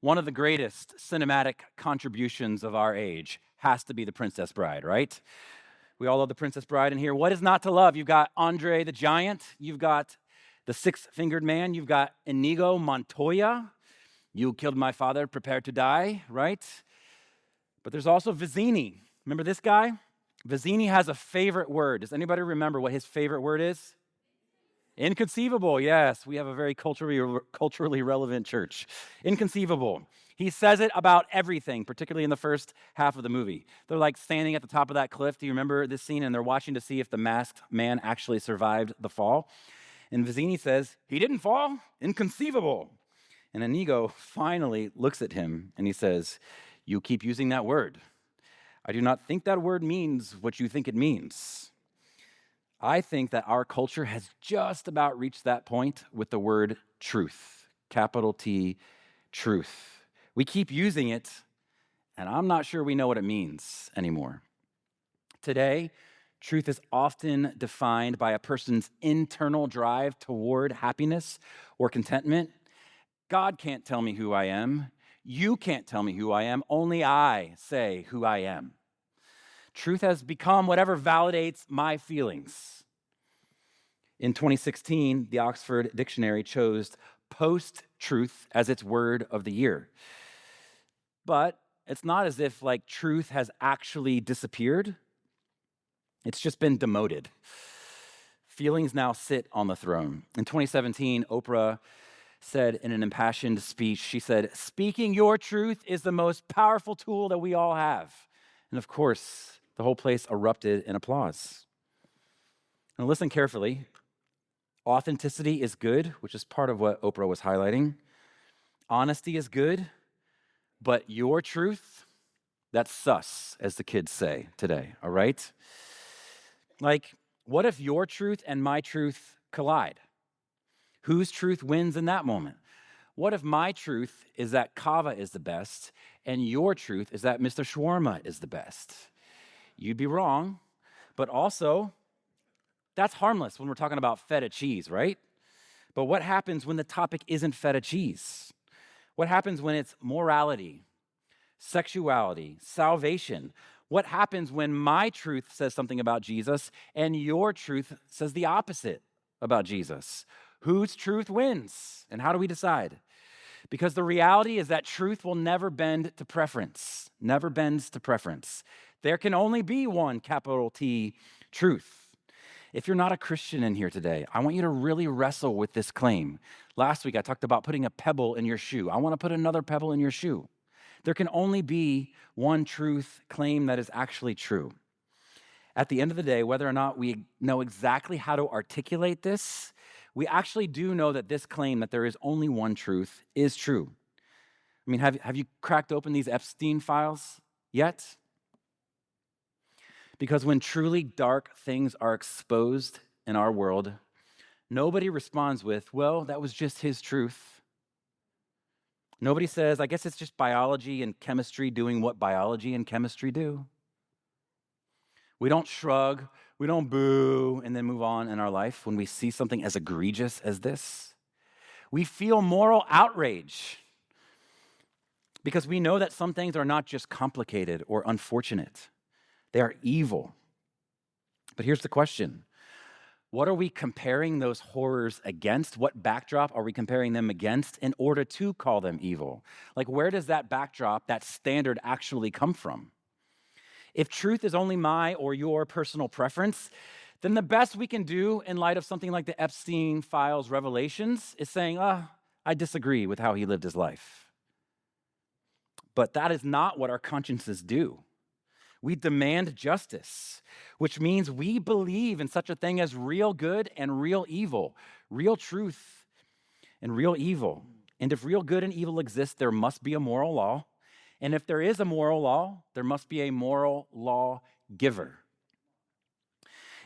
One of the greatest cinematic contributions of our age has to be The Princess Bride, right? We all love The Princess Bride in here. What is not to love? You've got Andre the Giant. You've got the Six-Fingered Man. You've got Inigo Montoya. You killed my father, prepare to die, right? But there's also Vizzini. Remember this guy? Vizzini has a favorite word. Does anybody remember what his favorite word is? Inconceivable, yes. We have a very culturally relevant church. Inconceivable. He says it about everything, particularly in the first half of the movie. They're like standing at the top of that cliff. Do you remember this scene? And they're watching to see if the masked man actually survived the fall. And Vizzini says, "He didn't fall. Inconceivable." And Inigo finally looks at him and he says, "You keep using that word. I do not think that word means what you think it means." I think that our culture has just about reached that point with the word truth, capital T, truth. We keep using it, and I'm not sure we know what it means anymore. Today, truth is often defined by a person's internal drive toward happiness or contentment. God can't tell me who I am. You can't tell me who I am. Only I say who I am. Truth has become whatever validates my feelings. In 2016, the Oxford Dictionary chose post-truth as its word of the year. But it's not as if truth has actually disappeared. It's just been demoted. Feelings now sit on the throne. In 2017, Oprah said in an impassioned speech, she said, "Speaking your truth is the most powerful tool that we all have." And of course, the whole place erupted in applause. Now listen carefully. Authenticity is good, which is part of what Oprah was highlighting. Honesty is good, but your truth, that's sus, as the kids say today, all right? What if your truth and my truth collide? Whose truth wins in that moment? What if my truth is that kava is the best and your truth is that Mr. Shawarma is the best? You'd be wrong, but also that's harmless when we're talking about feta cheese, right? But what happens when the topic isn't feta cheese? What happens when it's morality, sexuality, salvation? What happens when my truth says something about Jesus and your truth says the opposite about Jesus? Whose truth wins? And how do we decide? Because the reality is that truth will never bend to preference, never bends to preference. There can only be one capital T truth. If you're not a Christian in here today, I want you to really wrestle with this claim. Last week, I talked about putting a pebble in your shoe. I want to put another pebble in your shoe. There can only be one truth claim that is actually true. At the end of the day, whether or not we know exactly how to articulate this, we actually do know that this claim that there is only one truth is true. I mean, have you cracked open these Epstein files yet? Because when truly dark things are exposed in our world, nobody responds with, "Well, that was just his truth." Nobody says, "I guess it's just biology and chemistry doing what biology and chemistry do." We don't shrug, we don't boo, and then move on in our life when we see something as egregious as this. We feel moral outrage because we know that some things are not just complicated or unfortunate. They are evil. But here's the question. What are we comparing those horrors against? What backdrop are we comparing them against in order to call them evil? Where does that backdrop, that standard actually come from? If truth is only my or your personal preference, then the best we can do in light of something like the Epstein files revelations is saying, I disagree with how he lived his life. But that is not what our consciences do. We demand justice, which means we believe in such a thing as real good and real evil, real truth and real evil. And if real good and evil exist, there must be a moral law. And if there is a moral law, there must be a moral law giver.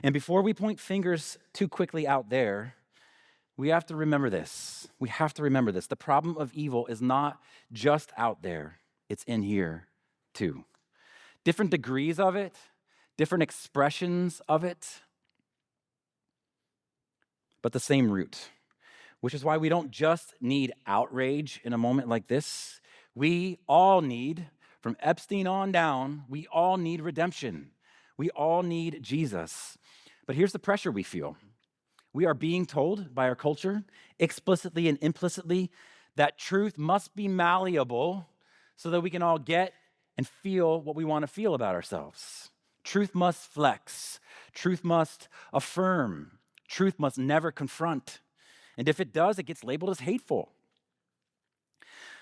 And before we point fingers too quickly out there, we have to remember this. We have to remember this. The problem of evil is not just out there, it's in here too. Different degrees of it, different expressions of it, but the same root, which is why we don't just need outrage in a moment like this. We all need, from Epstein on down, we all need redemption. We all need Jesus. But here's the pressure we feel. We are being told by our culture, explicitly and implicitly, that truth must be malleable so that we can all get and feel what we want to feel about ourselves. Truth must flex. Truth must affirm. Truth must never confront. And if it does, it gets labeled as hateful.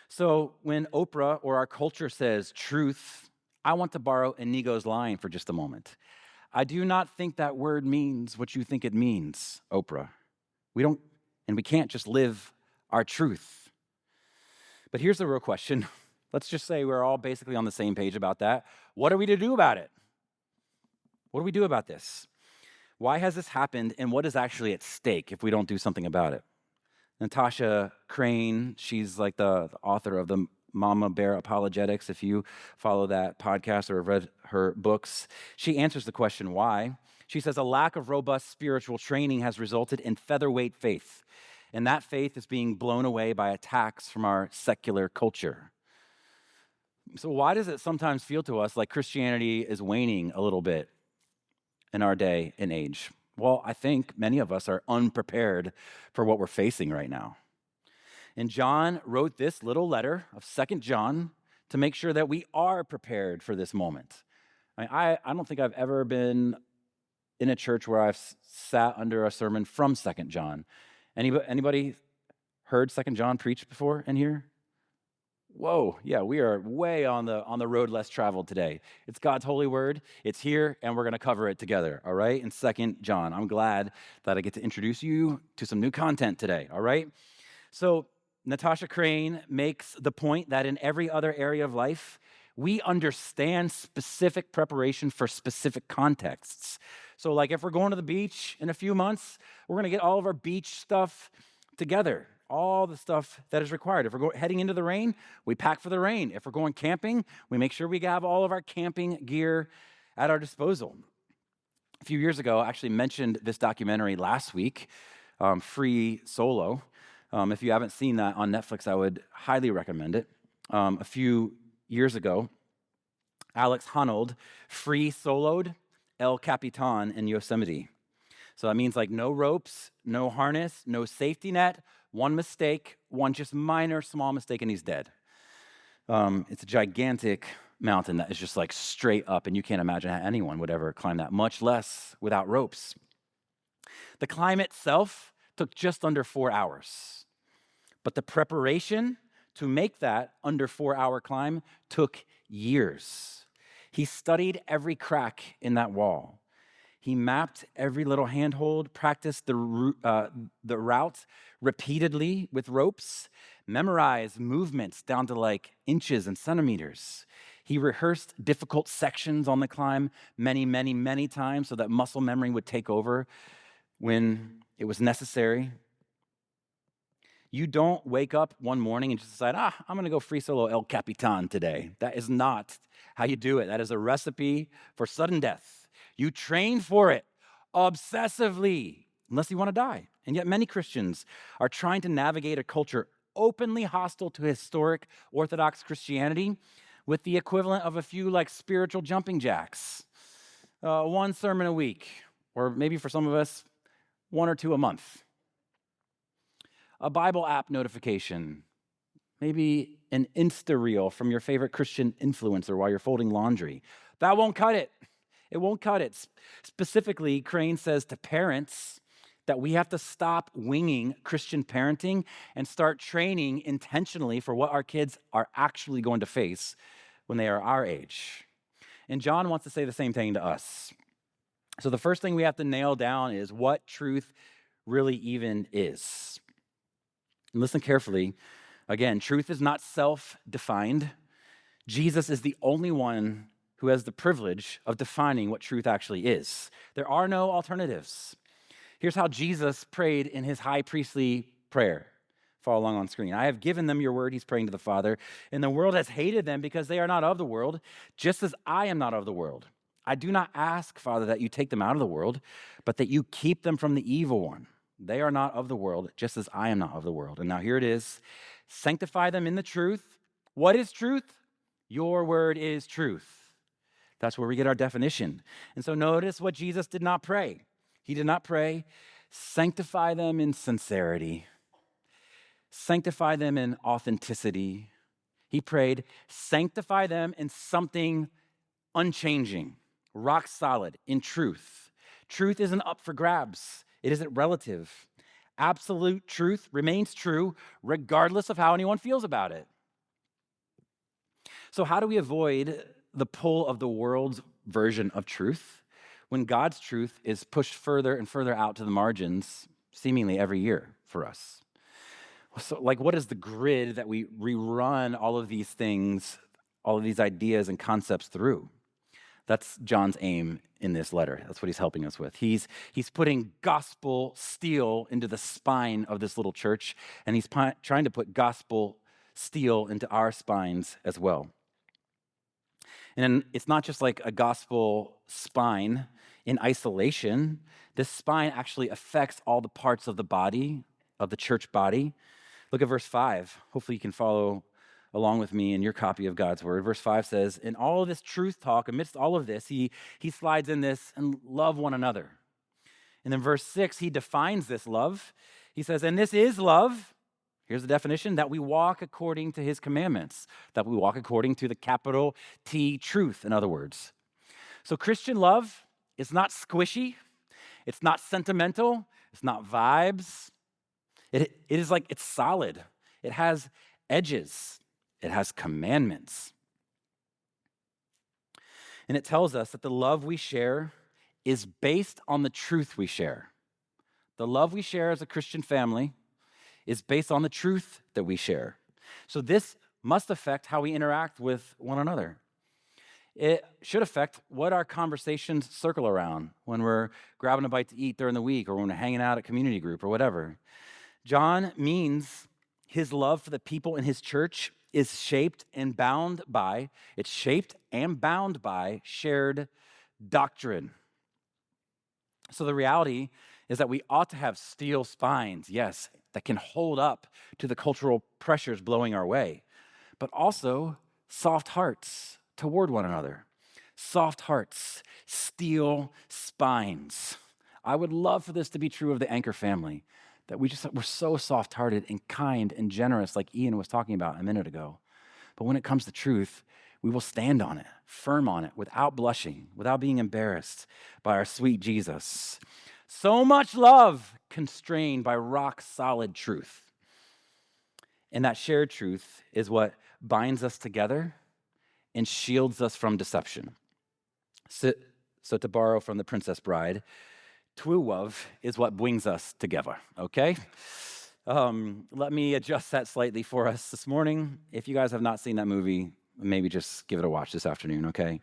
So when Oprah or our culture says truth, I want to borrow Inigo's line for just a moment. I do not think that word means what you think it means, Oprah. We don't, and we can't just live our truth. But here's the real question. Let's just say we're all basically on the same page about that. What are we to do about it? What do we do about this? Why has this happened, and what is actually at stake if we don't do something about it? Natasha Crane, she's like the author of the Mama Bear Apologetics. If you follow that podcast or have read her books, she answers the question why. She says a lack of robust spiritual training has resulted in featherweight faith, and that faith is being blown away by attacks from our secular culture. So why does it sometimes feel to us like Christianity is waning a little bit in our day and age? Well, I think many of us are unprepared for what we're facing right now. And John wrote this little letter of 2 John to make sure that we are prepared for this moment. I don't think I've ever been in a church where I've sat under a sermon from 2 John. Anybody heard 2 John preached before in here? Whoa, yeah, we are way on the road less traveled today. It's God's holy word. It's here, and we're going to cover it together, all right? In 2 John. I'm glad that I get to introduce you to some new content today, all right? So Natasha Crane makes the point that in every other area of life, we understand specific preparation for specific contexts. So like if we're going to the beach in a few months, we're going to get all of our beach stuff together. All the stuff that is required. If we're heading into the rain, we pack for the rain. If we're going camping, we make sure we have all of our camping gear at our disposal. A few years ago, I actually mentioned this documentary last week, Free Solo. If you haven't seen that on Netflix, I would highly recommend it. A few years ago, Alex Honnold free soloed El Capitan in Yosemite. So that means like no ropes, no harness, no safety net, one mistake, one just minor small mistake, and he's dead. It's a gigantic mountain that is just like straight up, and you can't imagine how anyone would ever climb that, much less without ropes. The climb itself took just under 4 hours, but the preparation to make that under 4-hour climb took years. He studied every crack in that wall. He mapped every little handhold, practiced the route repeatedly with ropes, memorized movements down to like inches and centimeters. He rehearsed difficult sections on the climb many, many, many times so that muscle memory would take over when it was necessary. You don't wake up one morning and just decide, I'm going to go free solo El Capitan today. That is not how you do it. That is a recipe for sudden death. You train for it obsessively, unless you want to die. And yet many Christians are trying to navigate a culture openly hostile to historic Orthodox Christianity with the equivalent of a few like spiritual jumping jacks. One sermon a week, or maybe for some of us, 1 or 2 a month. A Bible app notification, maybe an Insta reel from your favorite Christian influencer while you're folding laundry. That won't cut it. It won't cut it. Specifically, Crane says to parents that we have to stop winging Christian parenting and start training intentionally for what our kids are actually going to face when they are our age. And John wants to say the same thing to us. So the first thing we have to nail down is what truth really even is. And listen carefully. Again, truth is not self-defined. Jesus is the only one who has the privilege of defining what truth actually is. There are no alternatives. Here's how Jesus prayed in his high priestly prayer. Follow along on screen. I have given them your word, he's praying to the Father, and the world has hated them because they are not of the world, just as I am not of the world. I do not ask, Father, that you take them out of the world, but that you keep them from the evil one. They are not of the world, just as I am not of the world. And now here it is. Sanctify them in the truth. What is truth? Your word is truth. That's where we get our definition. And so notice what Jesus did not pray. He did not pray, sanctify them in sincerity, sanctify them in authenticity. He prayed, sanctify them in something unchanging, rock solid, in truth. Truth isn't up for grabs. It isn't relative. Absolute truth remains true regardless of how anyone feels about it. So how do we avoid the pull of the world's version of truth when God's truth is pushed further and further out to the margins seemingly every year for us? So, what is the grid that we rerun all of these things, all of these ideas and concepts through? That's John's aim in this letter. That's what he's helping us with. He's putting gospel steel into the spine of this little church, and he's trying to put gospel steel into our spines as well. And it's not just like a gospel spine in isolation. This spine actually affects all the parts of the body, of the church body. Look at verse 5. Hopefully you can follow along with me in your copy of God's word. Verse 5 says, in all of this truth talk, amidst all of this, he slides in this, and love one another. And then verse 6, he defines this love. He says, and this is love. Here's the definition, that we walk according to his commandments, that we walk according to the capital T truth, in other words. So Christian love is not squishy. It's not sentimental. It's not vibes. It is like, it's solid. It has edges. It has commandments. And it tells us that the love we share is based on the truth we share. The love we share as a Christian family is based on the truth that we share. So this must affect how we interact with one another. It should affect what our conversations circle around when we're grabbing a bite to eat during the week or when we're hanging out at community group or whatever. John means his love for the people in his church is shaped and bound by shared doctrine. So the reality is that we ought to have steel spines, yes, that can hold up to the cultural pressures blowing our way, but also soft hearts toward one another. Soft hearts, steel spines. I would love for this to be true of the Anchor family, that we're so soft-hearted and kind and generous, like Ian was talking about a minute ago. But when it comes to truth, we will stand on it, firm on it, without blushing, without being embarrassed by our sweet Jesus. So much love constrained by rock-solid truth. And that shared truth is what binds us together and shields us from deception. So to borrow from the Princess Bride, Twuwov is what brings us together, okay? Let me adjust that slightly for us this morning. If you guys have not seen that movie, maybe just give it a watch this afternoon, okay?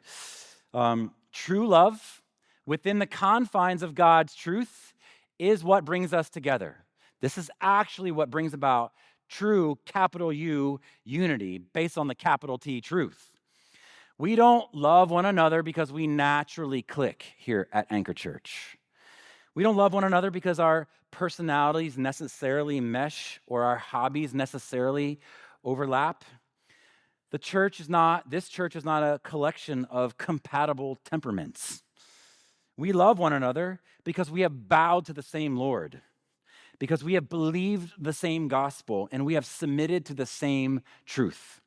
True love within the confines of God's truth is what brings us together. This is actually what brings about true, capital U, unity based on the capital T truth. We don't love one another because we naturally click here at Anchor Church. We don't love one another because our personalities necessarily mesh or our hobbies necessarily overlap. This church is not a collection of compatible temperaments. We love one another because we have bowed to the same Lord, because we have believed the same gospel, and we have submitted to the same truth.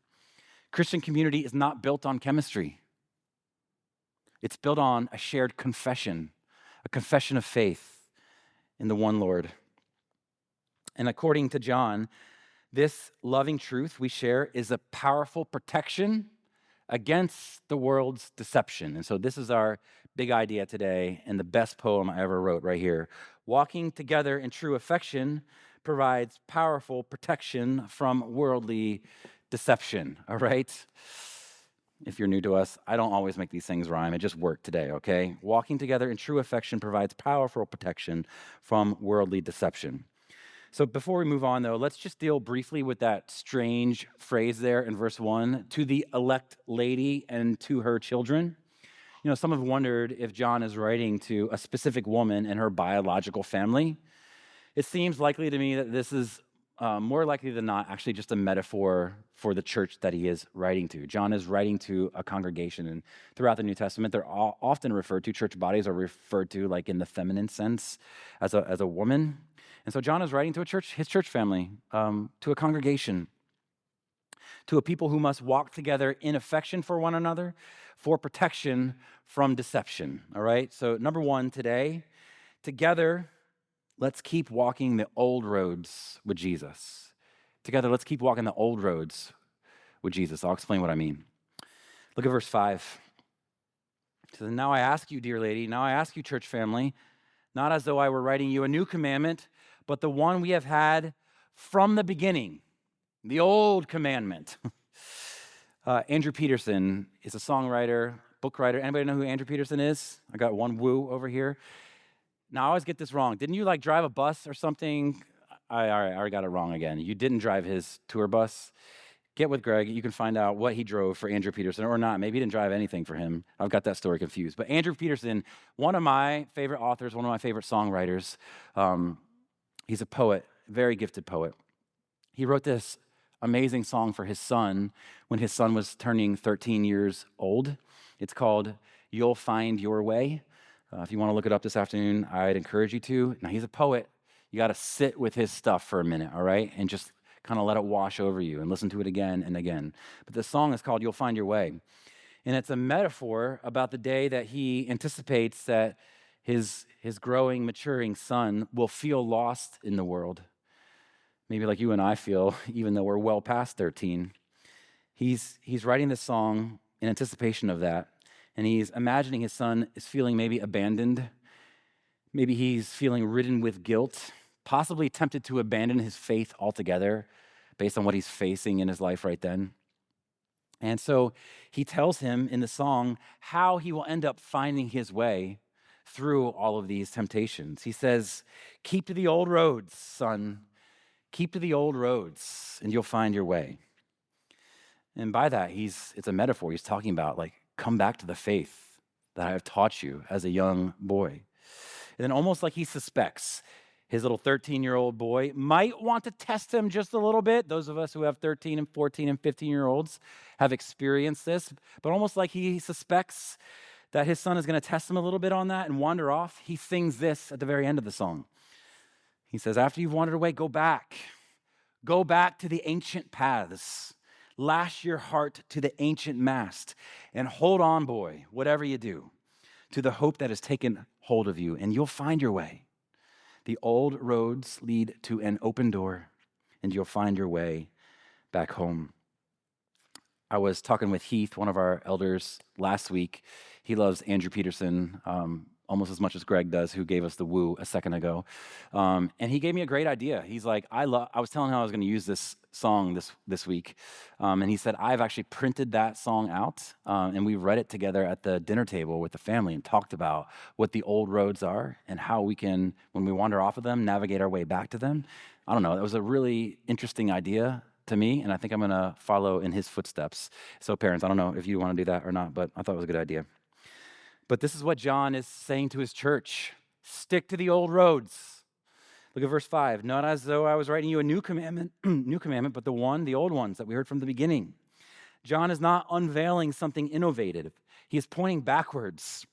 Christian community is not built on chemistry. It's built on a shared confession, a confession of faith in the one Lord. And according to John, this loving truth we share is a powerful protection against the world's deception. And so this is our big idea today, and the best poem I ever wrote right here. Walking together in true affection provides powerful protection from worldly deception, all right? If you're new to us, I don't always make these things rhyme. It just worked today, okay? Walking together in true affection provides powerful protection from worldly deception. So before we move on, though, let's just deal briefly with that strange phrase there in verse 1, to the elect lady and to her children. You know, some have wondered if John is writing to a specific woman and her biological family. It seems likely to me that this is more likely than not, actually just a metaphor for the church that he is writing to. John is writing to a congregation, and throughout the New Testament, they're all often referred to, church bodies are referred to like in the feminine sense as a woman. And so John is writing to his church family, to a congregation, to a people who must walk together in affection for one another, for protection from deception, all right? So number one today, together, let's keep walking the old roads with Jesus. Together, let's keep walking the old roads with Jesus. I'll explain what I mean. Look at verse 5. It says, now I ask you, dear lady, now I ask you, church family, not as though I were writing you a new commandment, but the one we have had from the beginning, the old commandment. Andrew Peterson is a songwriter, book writer. Anybody know who Andrew Peterson is? I got one woo over here. Now, I always get this wrong. Didn't you drive a bus or something? I already got it wrong again. You didn't drive his tour bus. Get with Greg. You can find out what he drove for Andrew Peterson or not. Maybe he didn't drive anything for him. I've got that story confused. But Andrew Peterson, one of my favorite authors, one of my favorite songwriters. He's a poet, very gifted poet. He wrote this amazing song for his son when his son was turning 13 years old. It's called You'll Find Your Way. If you want to look it up this afternoon, I'd encourage you to. Now, he's a poet. You got to sit with his stuff for a minute, all right? And just kind of let it wash over you and listen to it again and again. But the song is called You'll Find Your Way. And it's a metaphor about the day that he anticipates that his growing, maturing son will feel lost in the world. Maybe like you and I feel, even though we're well past 13. He's writing this song in anticipation of that. And he's imagining his son is feeling maybe abandoned. Maybe he's feeling ridden with guilt, possibly tempted to abandon his faith altogether based on what he's facing in his life right then. And so he tells him in the song how he will end up finding his way through all of these temptations. He says, keep to the old roads, son. Keep to the old roads and you'll find your way. And by that, it's a metaphor. He's talking about come back to the faith that I have taught you as a young boy. And then almost like he suspects his little 13-year-old boy might want to test him just a little bit. Those of us who have 13 and 14 and 15-year-olds have experienced this, but almost like he suspects that his son is going to test him a little bit on that and wander off. He sings this at the very end of the song. He says, after you've wandered away, go back. Go back to the ancient paths. Lash your heart to the ancient mast. And hold on, boy, whatever you do, to the hope that has taken hold of you, and you'll find your way. The old roads lead to an open door, and you'll find your way back home. I was talking with Heath, one of our elders, last week. He loves Andrew Peterson almost as much as Greg does, who gave us the woo a second ago. And he gave me a great idea. He's like, I was telling him I was going to use this song this week. And he said, I've actually printed that song out. And we read it together at the dinner table with the family and talked about what the old roads are and how we can, when we wander off of them, navigate our way back to them. I don't know. That was a really interesting idea to me, and I think I'm going to follow in his footsteps. So parents, I don't know if you want to do that or not, but I thought it was a good idea. But this is what John is saying to his church. Stick to the old roads. Look at verse 5. Not as though I was writing you a new commandment, but the old ones that we heard from the beginning. John is not unveiling something innovative. He is pointing backwards.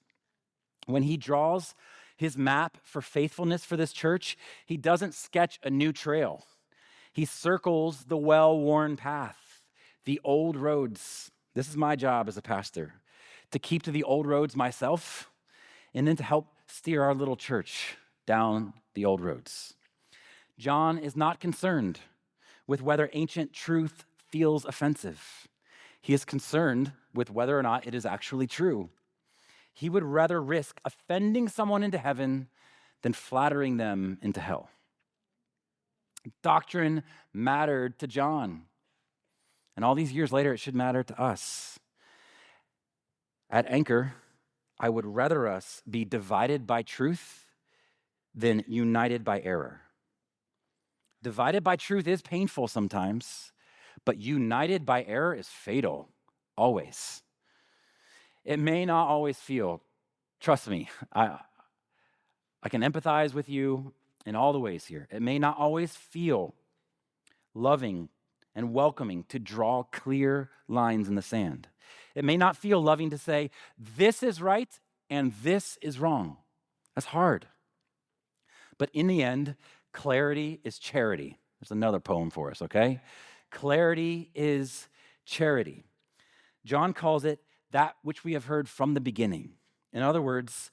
When he draws his map for faithfulness for this church, he doesn't sketch a new trail. He circles the well-worn path, the old roads. This is my job as a pastor, to keep to the old roads myself, and then to help steer our little church down the old roads. John is not concerned with whether ancient truth feels offensive. He is concerned with whether or not it is actually true. He would rather risk offending someone into heaven than flattering them into hell. Doctrine mattered to John. And all these years later, it should matter to us. At Anchor, I would rather us be divided by truth than united by error. Divided by truth is painful sometimes, but united by error is fatal, always. It may not always feel, trust me, I can empathize with you in all the ways here. It may not always feel loving, and welcoming to draw clear lines in the sand. It may not feel loving to say, this is right and this is wrong. That's hard. But in the end, clarity is charity. There's another poem for us, okay? Clarity is charity. John calls it that which we have heard from the beginning. In other words,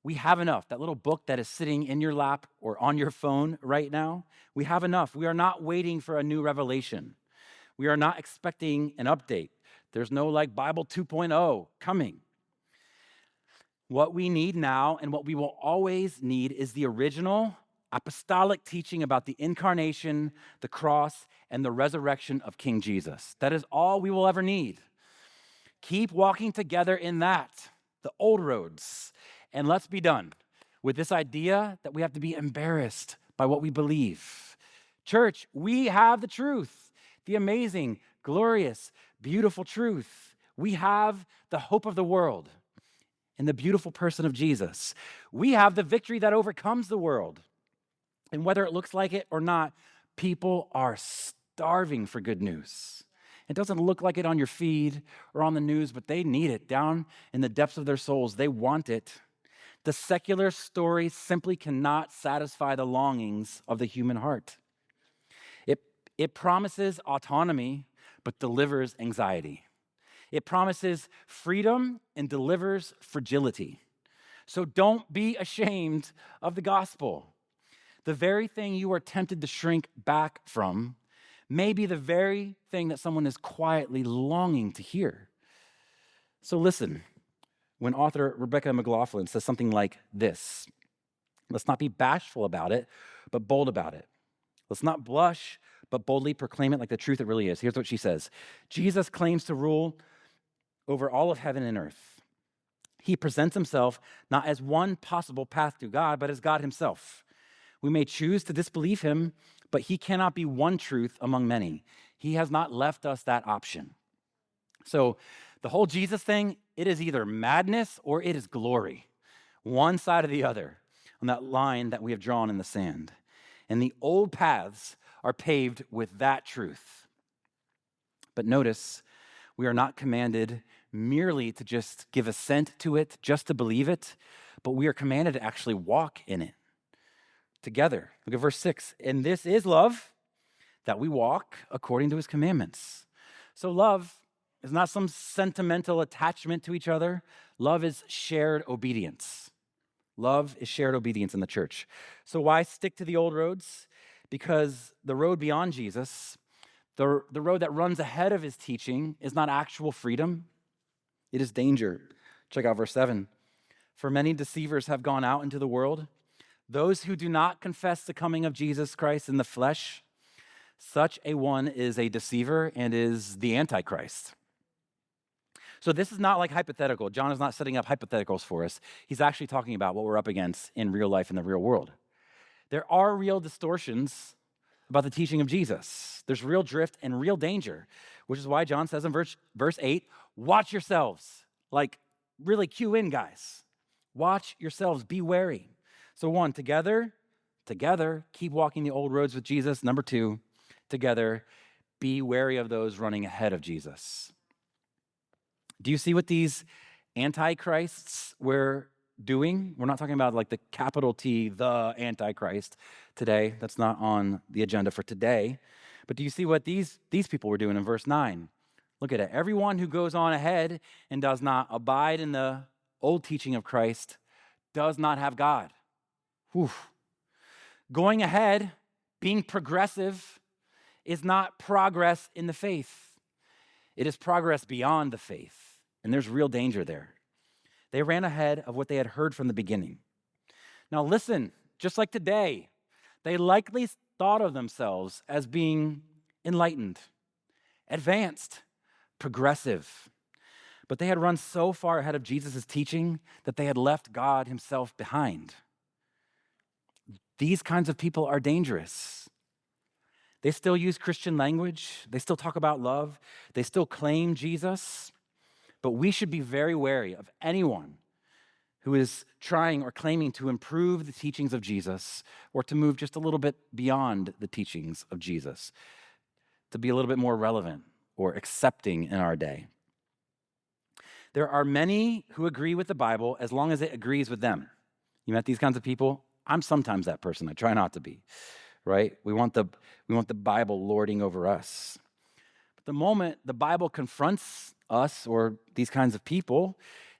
we have enough. That little book that is sitting in your lap or on your phone right now, we have enough. We are not waiting for a new revelation. We are not expecting an update. There's no like Bible 2.0 coming. What we need now and what we will always need is the original apostolic teaching about the incarnation, the cross, and the resurrection of King Jesus. That is all we will ever need. Keep walking together in that, the old roads, and let's be done with this idea that we have to be embarrassed by what we believe. Church, we have the truth, the amazing, glorious, beautiful truth. We have the hope of the world in the beautiful person of Jesus. We have the victory that overcomes the world. And whether it looks like it or not, people are starving for good news. It doesn't look like it on your feed or on the news, but they need it down in the depths of their souls. They want it. The secular story simply cannot satisfy the longings of the human heart. It promises autonomy, but delivers anxiety. It promises freedom and delivers fragility. So don't be ashamed of the gospel. The very thing you are tempted to shrink back from may be the very thing that someone is quietly longing to hear. So listen, when author Rebecca McLaughlin says something like this, let's not be bashful about it, but bold about it. Let's not blush, but boldly proclaim it like the truth it really is. Here's what she says. Jesus claims to rule over all of heaven and earth. He presents himself not as one possible path to God, but as God himself. We may choose to disbelieve him, but he cannot be one truth among many. He has not left us that option. So the whole Jesus thing, it is either madness or it is glory. One side or the other on that line that we have drawn in the sand. And the old paths are paved with that truth. But notice, we are not commanded merely to just give assent to it, just to believe it, but we are commanded to actually walk in it together. Look at verse 6. And this is love, that we walk according to his commandments. So love is not some sentimental attachment to each other. Love is shared obedience. Love is shared obedience in the church. So why stick to the old roads? Because the road beyond Jesus, the road that runs ahead of his teaching, is not actual freedom. It is danger. Check out verse 7. For many deceivers have gone out into the world, those who do not confess the coming of Jesus Christ in the flesh. Such a one is a deceiver and is the Antichrist. So this is not like hypothetical. John is not setting up hypotheticals for us. He's actually talking about what we're up against in real life in the real world. There are real distortions about the teaching of Jesus. There's real drift and real danger, which is why John says in verse 8, watch yourselves. Like, really cue in, guys. Watch yourselves, be wary. So one, together, keep walking the old roads with Jesus. Number two, together, be wary of those running ahead of Jesus. Do you see what these antichrists were doing? We're not talking about like the capital T, the Antichrist today. That's not on the agenda for today. But do you see what these people were doing in verse 9? Look at it. Everyone who goes on ahead and does not abide in the old teaching of Christ does not have God. Whew. Going ahead, being progressive, is not progress in the faith. It is progress beyond the faith. And there's real danger there. They ran ahead of what they had heard from the beginning. Now listen, just like today, they likely thought of themselves as being enlightened, advanced, progressive. But they had run so far ahead of Jesus' teaching that they had left God himself behind. These kinds of people are dangerous. They still use Christian language. They still talk about love. They still claim Jesus. But we should be very wary of anyone who is trying or claiming to improve the teachings of Jesus or to move just a little bit beyond the teachings of Jesus. to be a little bit more relevant or accepting in our day. There are many who agree with the Bible as long as it agrees with them. You met these kinds of people? I'm sometimes that person. I try not to be, right? We want the Bible lording over us. But the moment the Bible confronts us or these kinds of people,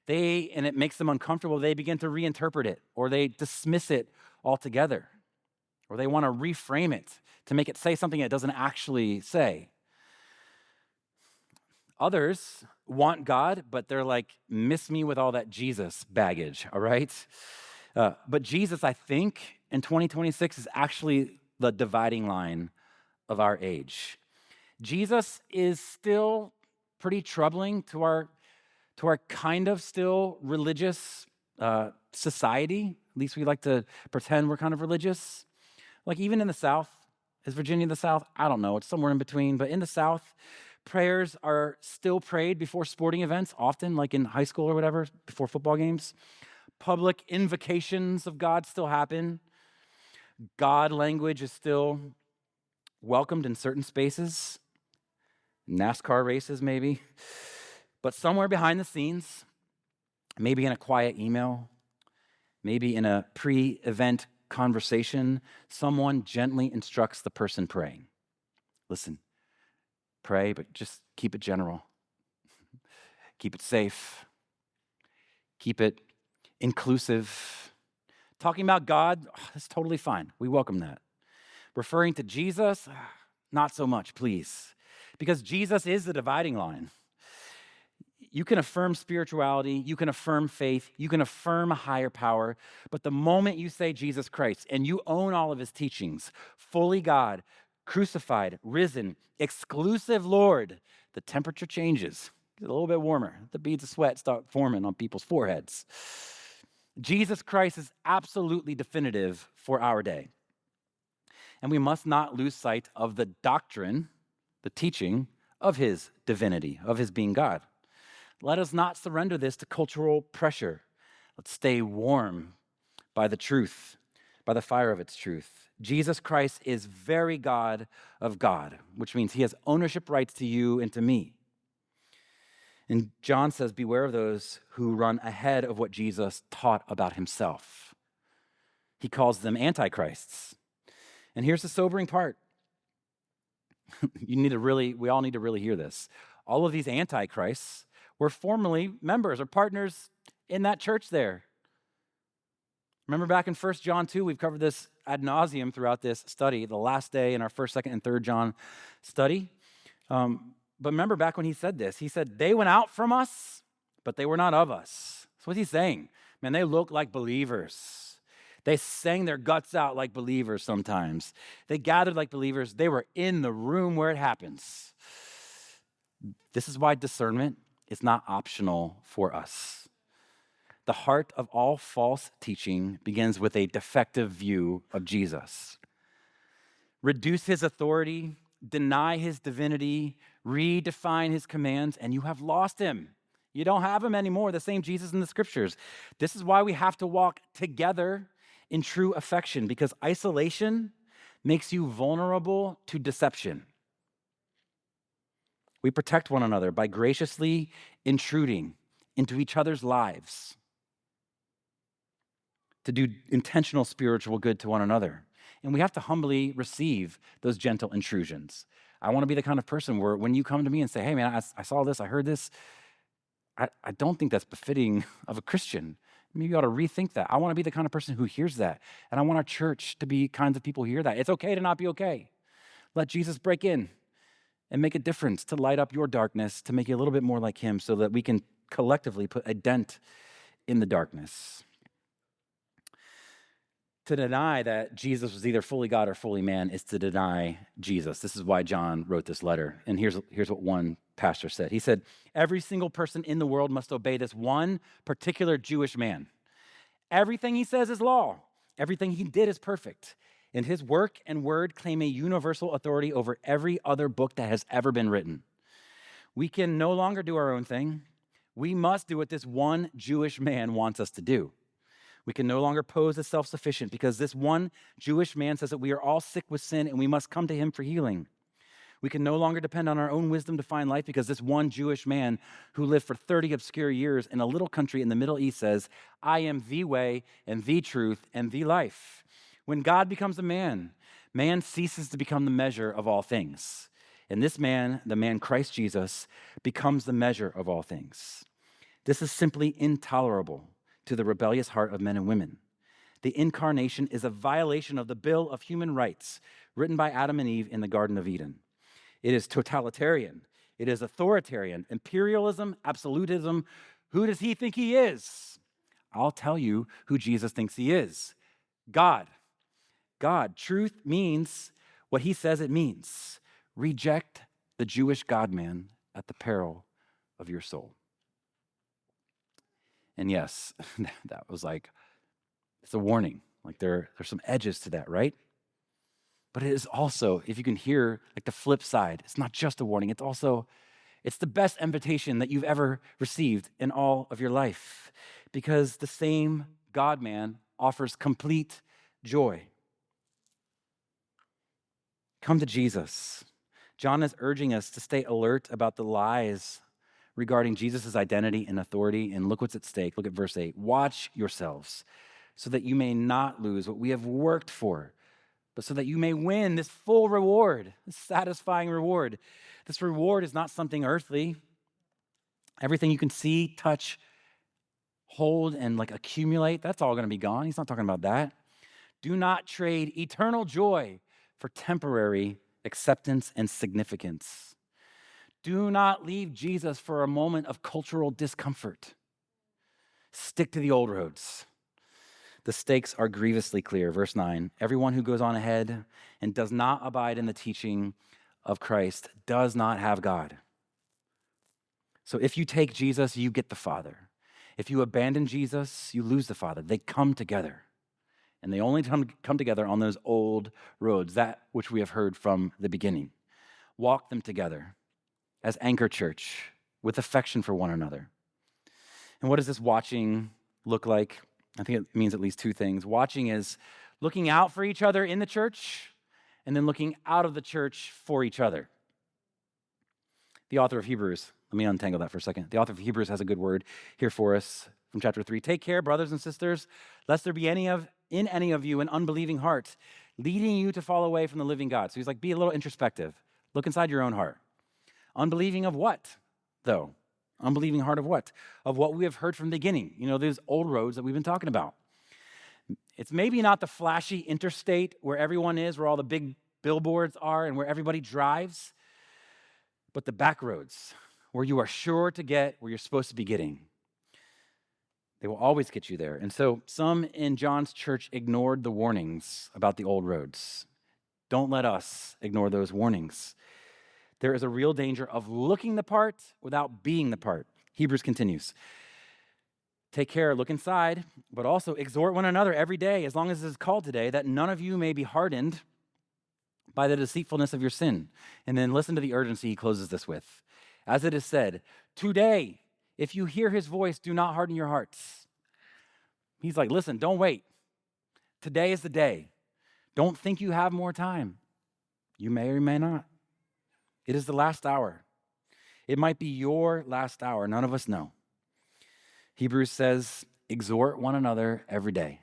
and it makes them uncomfortable, they begin to reinterpret it, or they dismiss it altogether, or they want to reframe it to make it say something it doesn't actually say. Others want God, but they're like, miss me with all that Jesus baggage, all right? But Jesus, I think, in 2026 is actually the dividing line of our age. Jesus is still pretty troubling to our kind of still religious society. At least we like to pretend we're kind of religious. Like even in the South, is Virginia the South? I don't know. It's somewhere in between. But in the South, prayers are still prayed before sporting events, often like in high school or whatever, before football games. Public invocations of God still happen. God language is still welcomed in certain spaces. NASCAR races, maybe. But somewhere behind the scenes, maybe in a quiet email, maybe in a pre-event conversation, someone gently instructs the person praying. Listen, pray, but just keep it general. Keep it safe. Keep it inclusive. Talking about God, that's totally fine. We welcome that. Referring to Jesus, not so much, please. Because Jesus is the dividing line. You can affirm spirituality, you can affirm faith, you can affirm a higher power, but the moment you say Jesus Christ and you own all of his teachings, fully God, crucified, risen, exclusive Lord, the temperature changes. It's a little bit warmer. The beads of sweat start forming on people's foreheads. Jesus Christ is absolutely definitive for our day. And we must not lose sight of the doctrine, the teaching of his divinity, of his being God. Let us not surrender this to cultural pressure. Let's stay warm by the truth, by the fire of its truth. Jesus Christ is very God of God, which means he has ownership rights to you and to me. And John says, beware of those who run ahead of what Jesus taught about himself. He calls them antichrists. And here's the sobering part. We all need to really hear this. All of these antichrists were formerly members or partners in that church there. Remember back in 1 John 2, we've covered this ad nauseum throughout this study, the last day in our 1st, 2nd, and 3rd John study. But remember back when he said this, he said, they went out from us, but they were not of us. So what's he saying? Man, they look like believers. They sang their guts out like believers sometimes. They gathered like believers. They were in the room where it happens. This is why discernment is not optional for us. The heart of all false teaching begins with a defective view of Jesus. Reduce his authority, deny his divinity, redefine his commands, and you have lost him. You don't have him anymore, the same Jesus in the scriptures. This is why we have to walk together in true affection, because isolation makes you vulnerable to deception. We protect one another by graciously intruding into each other's lives to do intentional spiritual good to one another. And we have to humbly receive those gentle intrusions. I want to be the kind of person where when you come to me and say, hey man, I saw this, I heard this, I don't think that's befitting of a Christian. Maybe you ought to rethink that. I want to be the kind of person who hears that. And I want our church to be kinds of people who hear that. It's okay to not be okay. Let Jesus break in and make a difference, to light up your darkness, to make you a little bit more like him so that we can collectively put a dent in the darkness. To deny that Jesus was either fully God or fully man is to deny Jesus. This is why John wrote this letter. And here's what one pastor said. He said, every single person in the world must obey this one particular Jewish man. Everything he says is law. Everything he did is perfect. And his work and word claim a universal authority over every other book that has ever been written. We can no longer do our own thing. We must do what this one Jewish man wants us to do. We can no longer pose as self-sufficient because this one Jewish man says that we are all sick with sin and we must come to him for healing. We can no longer depend on our own wisdom to find life because this one Jewish man who lived for 30 obscure years in a little country in the Middle East says, I am the way and the truth and the life. When God becomes a man, man ceases to become the measure of all things. And this man, the man Christ Jesus, becomes the measure of all things. This is simply intolerable to the rebellious heart of men and women. The incarnation is a violation of the Bill of Human Rights written by Adam and Eve in the Garden of Eden. It is totalitarian. It is authoritarian. Imperialism, absolutism. Who does he think he is? I'll tell you who Jesus thinks he is. God. God. Truth means what he says it means. Reject the Jewish God-man at the peril of your soul. And yes, that was like, it's a warning. Like there's some edges to that, right? But it is also, if you can hear like the flip side, it's not just a warning, it's the best invitation that you've ever received in all of your life, because the same God-man offers complete joy. Come to Jesus. John is urging us to stay alert about the lies regarding Jesus' identity and authority, and look what's at stake. Look at verse 8. Watch yourselves so that you may not lose what we have worked for, but so that you may win this full reward, this satisfying reward. This reward is not something earthly. Everything you can see, touch, hold, and like accumulate, that's all going to be gone. He's not talking about that. Do not trade eternal joy for temporary acceptance and significance. Do not leave Jesus for a moment of cultural discomfort. Stick to the old roads. The stakes are grievously clear. Verse 9, everyone who goes on ahead and does not abide in the teaching of Christ does not have God. So if you take Jesus, you get the Father. If you abandon Jesus, you lose the Father. They come together. And they only come together on those old roads, that which we have heard from the beginning. Walk them together as anchor church with affection for one another. And what does this watching look like? I think it means at least two things. Watching is looking out for each other in the church and then looking out of the church for each other. The author of Hebrews, let me untangle that for a second. The author of Hebrews has a good word here for us from chapter 3. Take care, brothers and sisters, lest there be in any of you an unbelieving heart, leading you to fall away from the living God. So he's like, be a little introspective. Look inside your own heart. Unbelieving of what, though? Unbelieving heart of what? Of what we have heard from the beginning. You know, those old roads that we've been talking about. It's maybe not the flashy interstate where everyone is, where all the big billboards are and where everybody drives, but the back roads where you are sure to get where you're supposed to be getting. They will always get you there. And so some in John's church ignored the warnings about the old roads. Don't let us ignore those warnings. There is a real danger of looking the part without being the part. Hebrews continues. Take care, look inside, but also exhort one another every day, as long as it is called today, that none of you may be hardened by the deceitfulness of your sin. And then listen to the urgency he closes this with. As it is said, today, if you hear his voice, do not harden your hearts. He's like, listen, don't wait. Today is the day. Don't think you have more time. You may or you may not. It is the last hour. It might be your last hour. None of us know. Hebrews says, exhort one another every day.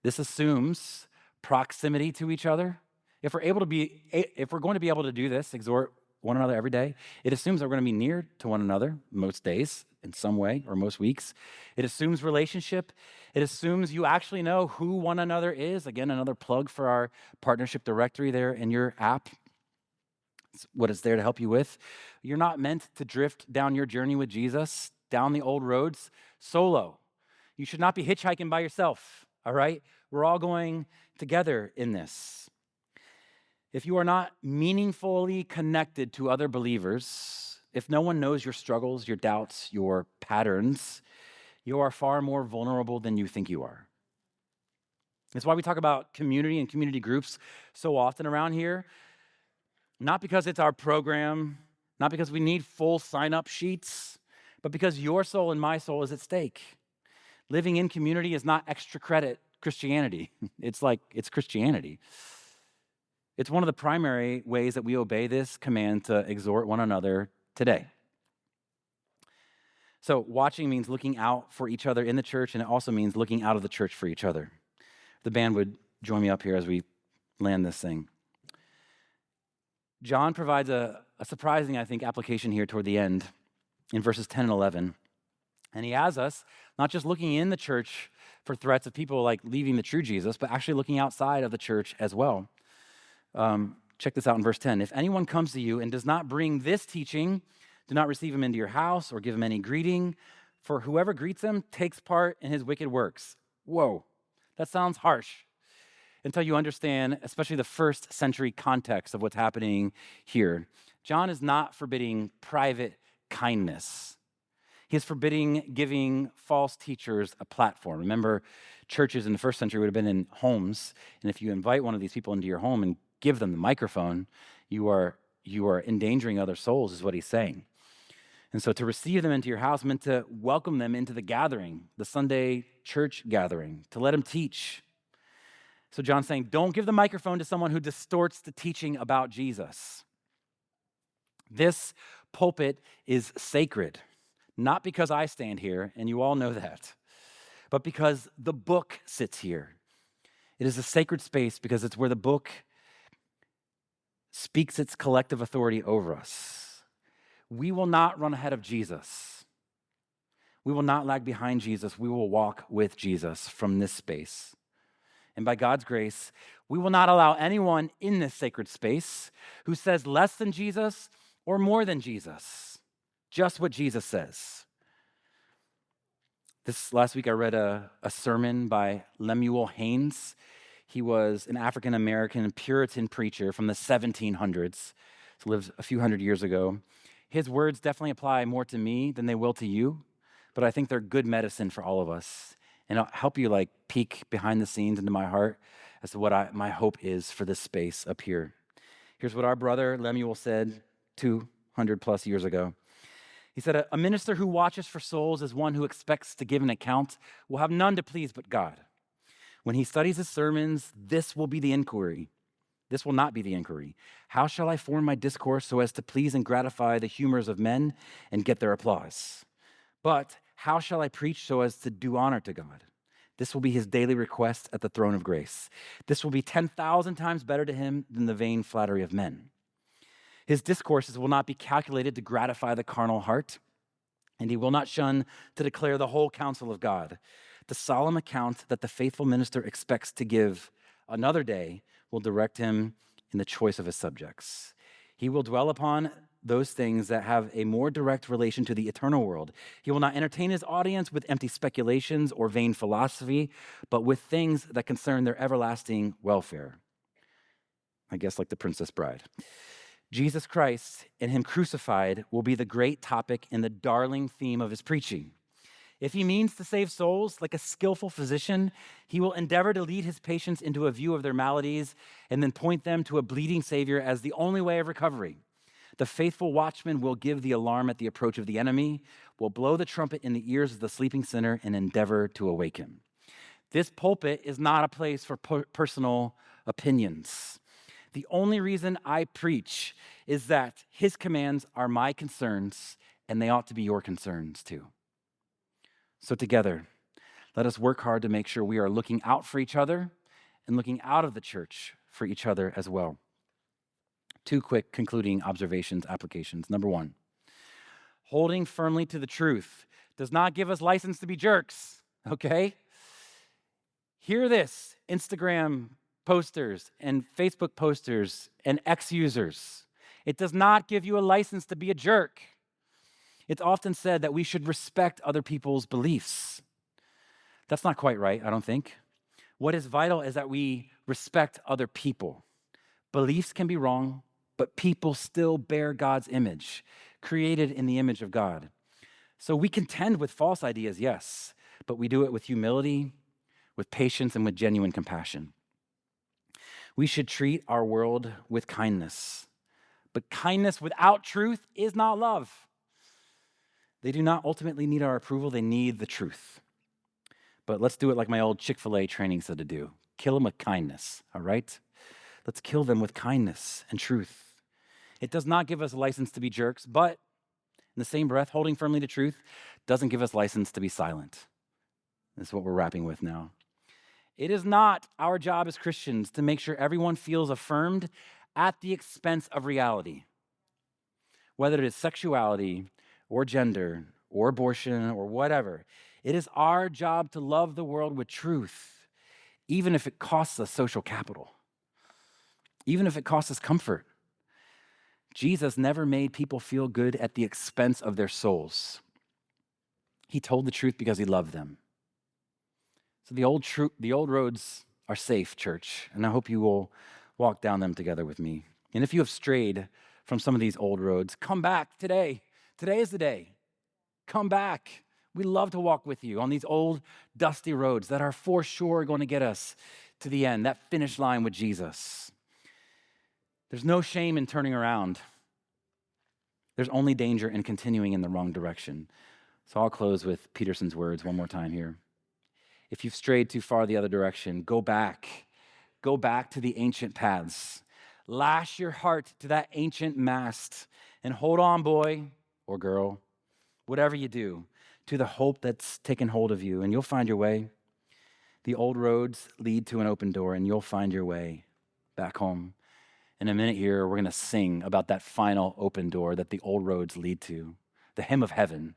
This assumes proximity to each other. If we're going to be able to do this, exhort one another every day, it assumes that we're going to be near to one another most days in some way or most weeks. It assumes relationship. It assumes you actually know who one another is. Again, another plug for our partnership directory there in your app. It's what it's there to help you with. You're not meant to drift down your journey with Jesus, down the old roads, solo. You should not be hitchhiking by yourself, all right? We're all going together in this. If you are not meaningfully connected to other believers, if no one knows your struggles, your doubts, your patterns, you are far more vulnerable than you think you are. That's why we talk about community and community groups so often around here. Not because it's our program, not because we need full sign-up sheets, but because your soul and my soul is at stake. Living in community is not extra credit Christianity. It's Christianity. It's one of the primary ways that we obey this command to exhort one another today. So watching means looking out for each other in the church, and it also means looking out of the church for each other. The band would join me up here as we land this thing. John provides a surprising, I think, application here toward the end in verses 10 and 11. And he has us not just looking in the church for threats of people like leaving the true Jesus, but actually looking outside of the church as well. Check this out in verse 10. If anyone comes to you and does not bring this teaching, do not receive him into your house or give him any greeting, for whoever greets him takes part in his wicked works. Whoa, that sounds harsh until you understand, especially the first century context of what's happening here. John is not forbidding private kindness. He is forbidding giving false teachers a platform. Remember, churches in the first century would have been in homes, and if you invite one of these people into your home and give them the microphone, you are endangering other souls, is what he's saying. And so to receive them into your house meant to welcome them into the gathering, the Sunday church gathering, to let them teach. So John's saying, don't give the microphone to someone who distorts the teaching about Jesus. This pulpit is sacred, not because I stand here, and you all know that, but because the book sits here. It is a sacred space because it's where the book speaks its collective authority over us. We will not run ahead of Jesus. We will not lag behind Jesus. We will walk with Jesus from this space. And by God's grace, we will not allow anyone in this sacred space who says less than Jesus or more than Jesus, just what Jesus says. This last week I read a sermon by Lemuel Haynes. He was an African-American Puritan preacher from the 1700s. He lived a few hundred years ago. His words definitely apply more to me than they will to you, but I think they're good medicine for all of us. And it'll help you peek behind the scenes into my heart as to what my hope is for this space up here. Here's what our brother Lemuel said 200 plus years ago. He said, a minister who watches for souls is one who expects to give an account will have none to please but God. When he studies his sermons, this will be the inquiry. This will not be the inquiry. How shall I form my discourse so as to please and gratify the humors of men and get their applause? But how shall I preach so as to do honor to God? This will be his daily request at the throne of grace. This will be 10,000 times better to him than the vain flattery of men. His discourses will not be calculated to gratify the carnal heart, and he will not shun to declare the whole counsel of God. The solemn account that the faithful minister expects to give another day will direct him in the choice of his subjects. He will dwell upon those things that have a more direct relation to the eternal world. He will not entertain his audience with empty speculations or vain philosophy, but with things that concern their everlasting welfare. I guess like the Princess Bride. Jesus Christ and him crucified will be the great topic and the darling theme of his preaching. If he means to save souls like a skillful physician, he will endeavor to lead his patients into a view of their maladies and then point them to a bleeding Savior as the only way of recovery. The faithful watchman will give the alarm at the approach of the enemy, will blow the trumpet in the ears of the sleeping sinner and endeavor to awake him. This pulpit is not a place for personal opinions. The only reason I preach is that his commands are my concerns, and they ought to be your concerns too. So together, let us work hard to make sure we are looking out for each other and looking out of the church for each other as well. 2 quick concluding observations, applications. Number 1, holding firmly to the truth does not give us license to be jerks, okay? Hear this, Instagram posters and Facebook posters and X users. It does not give you a license to be a jerk. It's often said that we should respect other people's beliefs. That's not quite right, I don't think. What is vital is that we respect other people. Beliefs can be wrong, but people still bear God's image, created in the image of God. So we contend with false ideas, yes, but we do it with humility, with patience, and with genuine compassion. We should treat our world with kindness, but kindness without truth is not love. They do not ultimately need our approval, they need the truth. But let's do it like my old Chick-fil-A training said to do. Kill them with kindness, all right? Let's kill them with kindness and truth. It does not give us a license to be jerks, but in the same breath, holding firmly to truth doesn't give us license to be silent. This is what we're wrapping with now. It is not our job as Christians to make sure everyone feels affirmed at the expense of reality. Whether it is sexuality or gender or abortion or whatever, it is our job to love the world with truth, even if it costs us social capital, even if it costs us comfort. Jesus never made people feel good at the expense of their souls. He told the truth because he loved them. So the old roads are safe, church, and I hope you will walk down them together with me. And if you have strayed from some of these old roads, come back today. Today is the day. Come back. We love to walk with you on these old, dusty roads that are for sure going to get us to the end, that finish line with Jesus. There's no shame in turning around. There's only danger in continuing in the wrong direction. So I'll close with Peterson's words one more time here. If you've strayed too far the other direction, go back. Go back to the ancient paths. Lash your heart to that ancient mast and hold on, boy or girl, whatever you do, to the hope that's taken hold of you, and you'll find your way. The old roads lead to an open door, and you'll find your way back home. In a minute here, we're going to sing about that final open door that the old roads lead to, the hymn of heaven.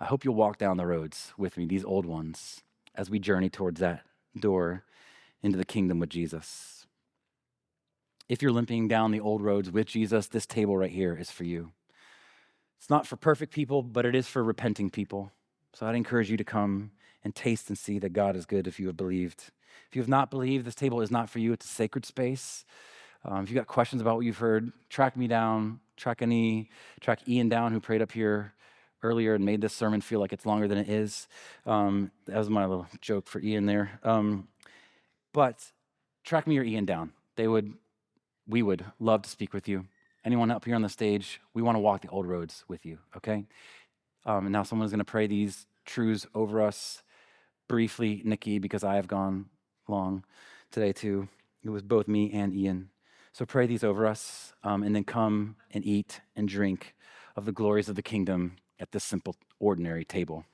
I hope you'll walk down the roads with me, these old ones, as we journey towards that door into the kingdom with Jesus. If you're limping down the old roads with Jesus, this table right here is for you. It's not for perfect people, but it is for repenting people. So I'd encourage you to come and taste and see that God is good if you have believed. If you have not believed, this table is not for you. It's a sacred space. If you've got questions about what you've heard, track me down, track Ian down, who prayed up here earlier and made this sermon feel like it's longer than it is. That was my little joke for Ian there. But track me or Ian down. We would love to speak with you. Anyone up here on the stage, we want to walk the old roads with you, okay? And now someone's going to pray these truths over us briefly, Nikki, because I have gone long today too. It was both me and Ian. So pray these over us, and then come and eat and drink of the glories of the kingdom at this simple, ordinary table.